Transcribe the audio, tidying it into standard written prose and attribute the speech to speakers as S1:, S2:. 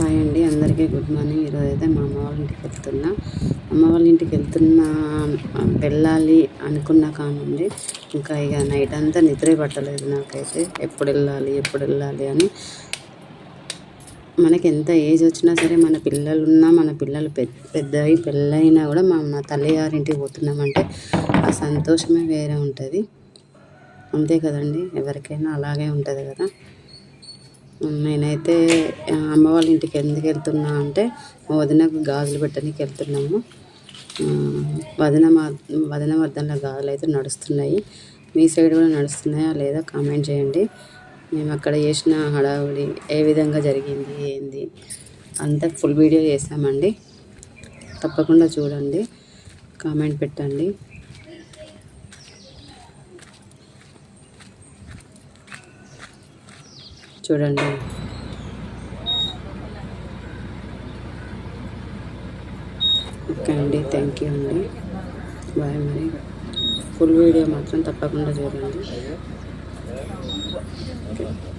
S1: Hi అండి, అందరికీ good morning. ఈరోజు అయితే మా అమ్మ వాళ్ళ ఇంటికి వెళ్తున్నా. అమ్మ వాళ్ళ ఇంటికి వెళ్ళాలి అనుకున్న కానుండి ఇంకా ఇక నైట్ అంతా నిద్రే పట్టలేదు నాకైతే. ఎప్పుడు వెళ్ళాలి అని. మనకి ఎంత ఏజ్ వచ్చినా సరే, మన పిల్లలు ఉన్నా, మన పిల్లలు పెద్దవి పెళ్ళైనా కూడా మా తల్లిగారింటికి పోతున్నామంటే ఆ సంతోషమే వేరే ఉంటుంది. అంతే కదండి, ఎవరికైనా అలాగే ఉంటుంది కదా. నేనైతే అమ్మ వాళ్ళ ఇంటికి ఎందుకు వెళ్తున్నా అంటే, మా వదినకు గాజులు పెట్టడానికి వెళ్తున్నాము. వదిన వద్దన గాజులు అయితే నడుస్తున్నాయి. మీ సైడ్ కూడా నడుస్తున్నాయా లేదా కామెంట్ చేయండి. మేము అక్కడ చేసిన హడావుడి ఏ విధంగా జరిగింది ఏంది అంతా ఫుల్ వీడియో చేసామండి. తప్పకుండా చూడండి, కామెంట్ పెట్టండి. చూడండి. ఓకే అండి, థ్యాంక్ యూ అండి, బాయ్. మరి ఫుల్ వీడియో మాత్రం తప్పకుండా చూడండి. ఓకే.